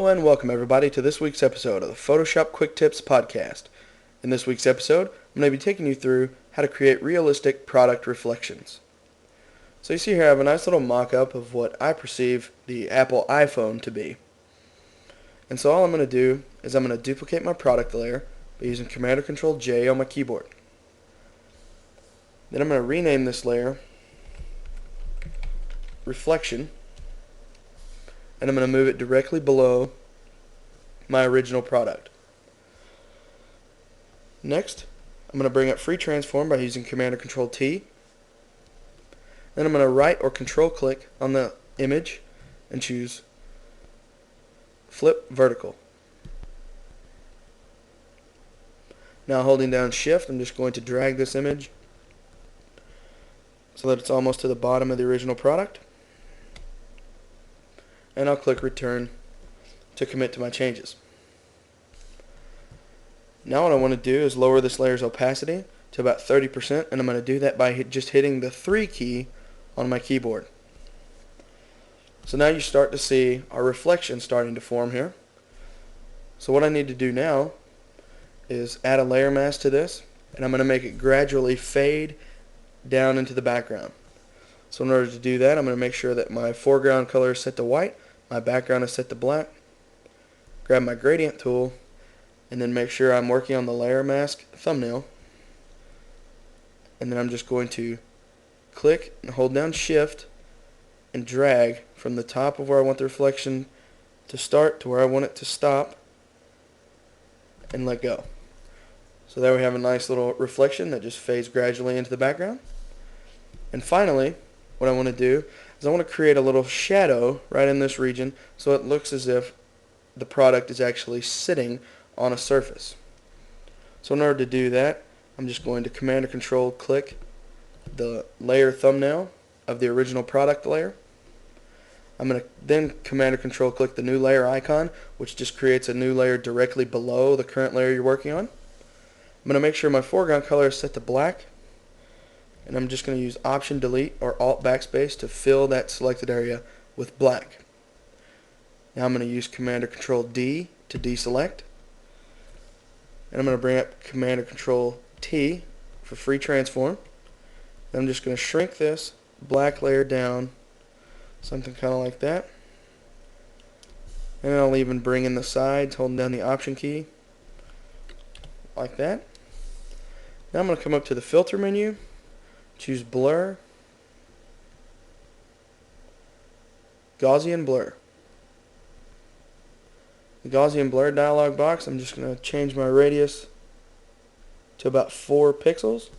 Hello and welcome everybody to this week's episode of the Photoshop Quick Tips podcast. In this week's episode, I'm going to be taking you through how to create realistic product reflections. So you see here I have a nice little mock-up of what I perceive the Apple iPhone to be. And so all I'm going to do is I'm going to duplicate my product layer by using Command or Control J on my keyboard. Then I'm going to rename this layer Reflection, and I'm going to move it directly below my original product. Next, I'm going to bring up Free Transform by using Command or Control T. Then I'm going to right or control click on the image and choose Flip Vertical. Now holding down Shift, I'm just going to drag this image so that it's almost to the bottom of the original product. And I'll click Return to commit to my changes. Now what I want to do is lower this layer's opacity to about 30%, and I'm going to do that by just hitting the 3 key on my keyboard. So now you start to see our reflection starting to form here. So what I need to do now is add a layer mask to this, and I'm going to make it gradually fade down into the background. So in order to do that, I'm going to make sure that my foreground color is set to white, my background is set to black. Grab my gradient tool and then make sure I'm working on the layer mask thumbnail, and then I'm just going to click and hold down Shift and drag from the top of where I want the reflection to start to where I want it to stop and let go. So there we have a nice little reflection that just fades gradually into the background. And finally, what I want to do is I want to create a little shadow right in this region so it looks as if the product is actually sitting on a surface. So in order to do that, I'm just going to Command or Control click the layer thumbnail of the original product layer. I'm going to then Command or Control click the new layer icon, which just creates a new layer directly below the current layer you're working on. I'm going to make sure my foreground color is set to black, and I'm just going to use Option Delete or Alt Backspace to fill that selected area with black. Now I'm going to use Command or Control D to deselect, and I'm going to bring up Command or Control T for Free Transform. And I'm just going to shrink this black layer down, something kind of like that. And I'll even bring in the sides, holding down the Option key, like that. Now I'm going to come up to the Filter menu, choose Blur, Gaussian Blur. The Gaussian Blur dialog box, I'm just going to change my radius to about 4 pixels.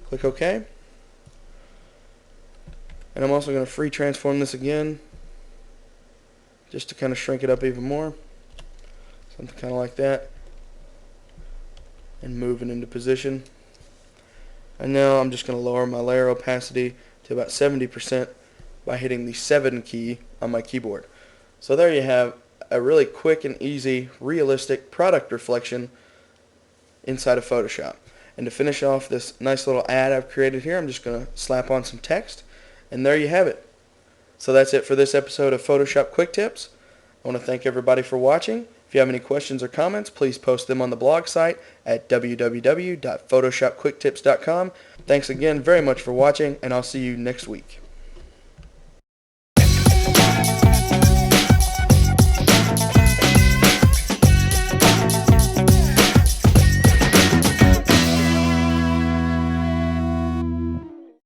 Click OK. And I'm also going to free transform this again just to kind of shrink it up even more. Something kind of like that. And move it into position. And now I'm just going to lower my layer opacity to about 70% by hitting the 7 key on my keyboard. So there you have a really quick and easy, realistic product reflection inside of Photoshop. And to finish off this nice little ad I've created here, I'm just going to slap on some text, and there you have it. So that's it for this episode of Photoshop Quick Tips. I want to thank everybody for watching. If you have any questions or comments, please post them on the blog site at www.photoshopquicktips.com. Thanks again very much for watching, and I'll see you next week.